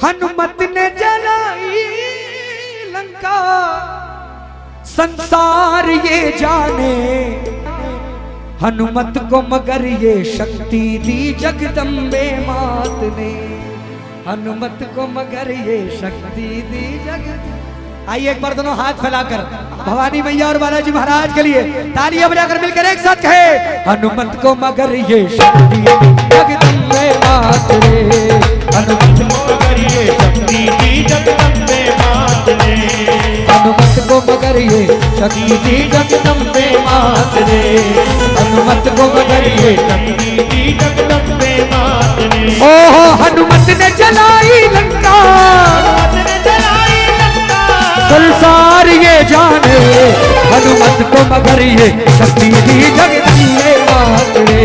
हनुमत ने जलाई लंका, संसार ये जाने। हनुमत को मगर ये शक्ति दी जगदम्बे मात ने। हनुमत को मगर ये शक्ति दी जगदम्बे। आइए एक बार दोनों हाथ फैलाकर भवानी मैया और बालाजी महाराज के लिए तालियां बजाकर मिलकर एक साथ कहे, हनुमत को मगर ये शक्ति दी जगदम्बे मात रे। हनुमत को मगर ये शक्ति दी जगदम्बे मात रे। हनुमत को मगर ये शक्ति दी जगदम्बे मात रे। हनुमत को मगर ये शक्ति दी जगदम्बे मात रे। ओहो हनुमत ने जलाई लंका, संसार ये जाने। हनुमत को मगर ये शक्ति दी जगदम्बे मात रे।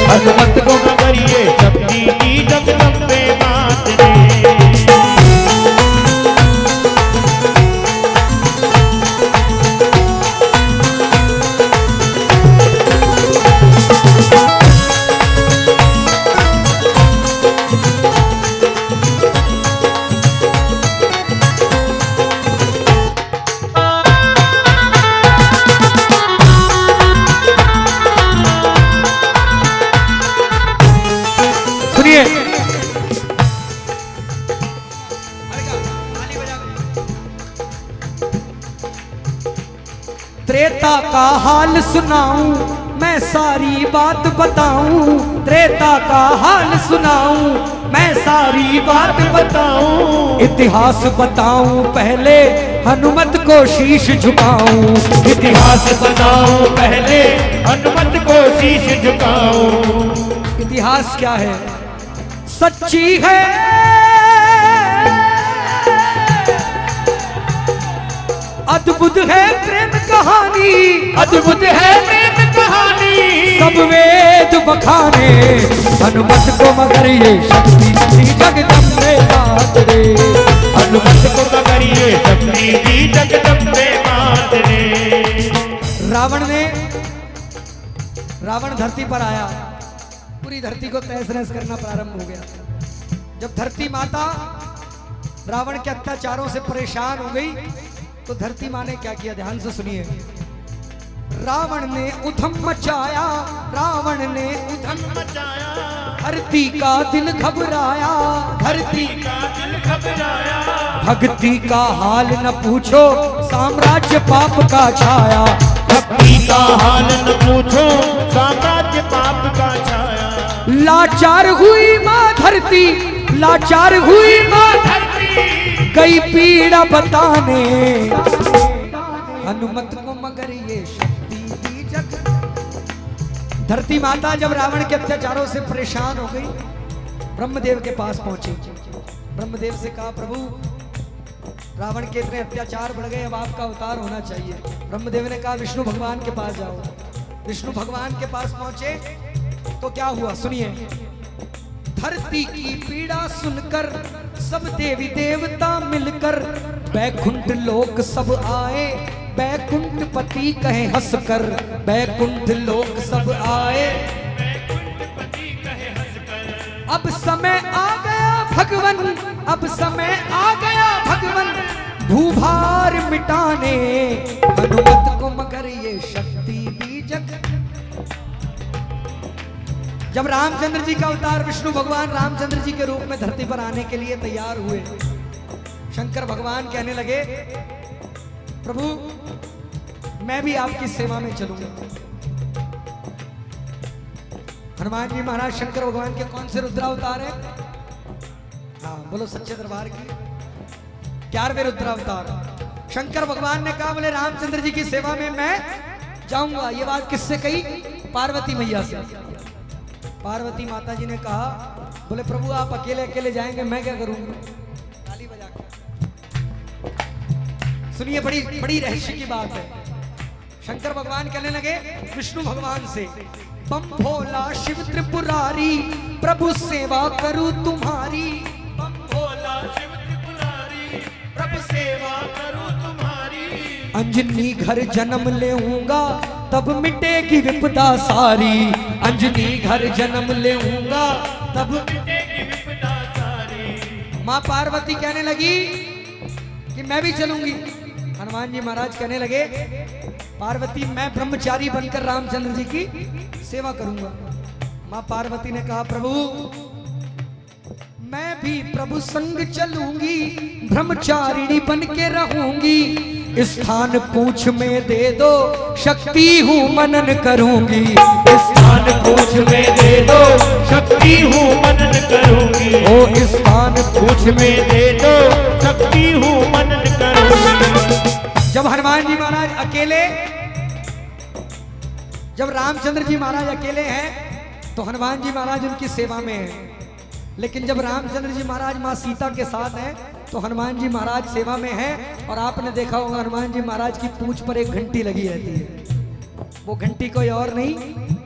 हनुमत को मगर ये शक्ति दी जगदम्बे मात रे। त्रेता का हाल सुनाऊं मैं सारी बात बताऊं। त्रेता का हाल सुनाऊं मैं सारी बात बताऊं। इतिहास बताऊं पहले हनुमत को शीश झुकाऊं। इतिहास बताऊं पहले हनुमत को शीश झुकाऊं। इतिहास क्या है? सच्ची है अद्भुत है प्रेम कहानी। अद्भुत है प्रेम कहानी, सब वेद बखाने। हनुमत को मगर ये शक्ति दी जगदम्बे मात रे। हनुमत को मगर ये शक्ति दी जगदम्बे मात रे। रावण धरती पर आया, पूरी धरती को तहस नहस करना प्रारंभ हो गया। जब धरती माता रावण के अत्याचारों से परेशान हो गई तो धरती माँ ने क्या किया, ध्यान से सुनिए। रावण ने उधम मचाया, रावण ने उधम मचाया। धरती का दिल घबराया, धरती का दिल घबराया। भक्ति का हाल न पूछो, साम्राज्य पाप का छाया। भक्ति का हाल न पूछो, साम्राज्य पाप का छाया। लाचार हुई माँ धरती, लाचार हुई माँ धरती। कई पीड़ा बताने। हनुमत को मगर ये शक्ति दी जग। धरती माता जब रावण के अत्याचारों से परेशान हो गई, ब्रह्मदेव के पास पहुंची। ब्रह्मदेव से कहा, प्रभु रावण के इतने अत्याचार बढ़ गए, अब आपका अवतार होना चाहिए। ब्रह्मदेव ने कहा, विष्णु भगवान के पास जाओ। विष्णु भगवान के पास पहुंचे तो क्या हुआ, सुनिए। धरती की पीड़ा सुनकर सब देवी देवता मिलकर बैकुंठ लोक सब आए। बैकुंठ पति कहे हंसकर, बैकुंठ लोक सब आए। अब समय आ गया भगवन, अब समय आ गया भगवन भूभार मिटाने। हनुमत को मगर ये शक्ति दी जग। जब रामचंद्र जी का अवतार विष्णु भगवान रामचंद्र जी के रूप में धरती पर आने के लिए तैयार हुए, शंकर भगवान कहने लगे, प्रभु मैं भी आपकी सेवा में चलूंगा। हनुमान जी महाराज शंकर भगवान के कौन से रुद्रावतार है? हाँ बोलो सच्चे दरबार की 11वें रुद्रावतार। शंकर भगवान ने कहा, बोले रामचंद्र जी की सेवा में मैं जाऊंगा। ये बात किससे कही? पार्वती मैया से। पार्वती माता जी ने कहा, बोले प्रभु आप अकेले अकेले जाएंगे, मैं क्या करूंगा? ताली बजा के सुनिए, बड़ी बड़ी रहस्य की बात है। शंकर भगवान कहने लगे विष्णु भगवान से, बम भोला शिव त्रिपुरारी प्रभु सेवा करूं तुम्हारी। बम भोला शिव त्रिपुरारी प्रभु सेवा करूं तुम्हारी। अंजनी घर जन्म लेऊंगा तब मिटेगी विपदा सारी। अंजनी घर जन्म लेऊंगा तब मिटेगी विपदा सारी। माँ पार्वती कहने लगी कि मैं भी चलूंगी। हनुमान जी महाराज कहने लगे पार्वती मैं ब्रह्मचारी बनकर रामचंद्र जी की सेवा करूंगा। माँ पार्वती ने कहा प्रभु मैं भी प्रभु संग चलूंगी, ब्रह्मचारिणी बन के रहूंगी। स्थान पूछ में दे दो, शक्ति हूँ मनन करूंगी। स्थान पूछ में दे दो, शक्ति हूँ मनन करूंगी। ओ स्थान पूछ में दे दो, शक्ति हूँ मनन करूंगी। जब हनुमान जी महाराज अकेले, जब रामचंद्र जी महाराज अकेले हैं तो हनुमान जी महाराज उनकी सेवा में हैं। लेकिन जब रामचंद्र जी महाराज माँ सीता के साथ हैं तो हनुमान जी महाराज सेवा में हैं। और आपने देखा होगा हनुमान जी महाराज की पूंछ पर एक घंटी लगी रहती है। वो घंटी कोई और नहीं,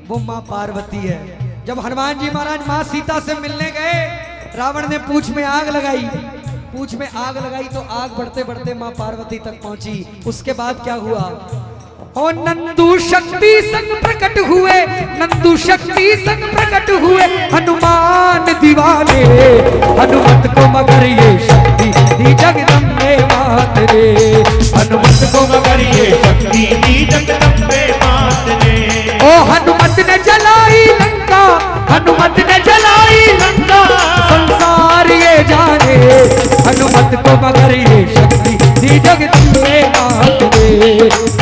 वो माँ पार्वती है। जब हनुमान जी महाराज माँ सीता से मिलने गए, रावण ने पूंछ में आग लगाई। पूंछ में आग लगाई तो आग बढ़ते बढ़ते माँ पार्वती तक पहुंची। उसके बाद क्या हुआ? ओ नंदू शक्ति संग प्रकट हुए, नंदू शक्ति संग प्रकट हुए। हनुमान दीवाने हनुमत को मगर ये शक्ति दी जगदम्बे मात रे। हनुमत को मगर ये शक्ति दी जगदम्बे मात रे। ओ हनुमत ने जलाई लंका, हनुमत ने जलाई लंका। संसार ये जाने हनुमत को मगर ये शक्ति दी जगदम्बे मात रे।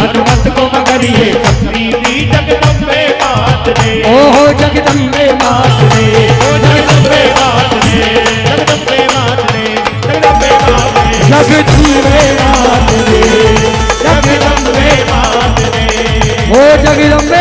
हनुमत को मगर ये शक्ति दी जगदम्बे मात रे। ओहो जगदम्बे मात रे, ओ जगदम्बे मात रे, जगदम्बे मात रे, जगदम्बे मात रे, जगदम्बे मात रे, जगदम्बे मात रे। ओ जगदम्बे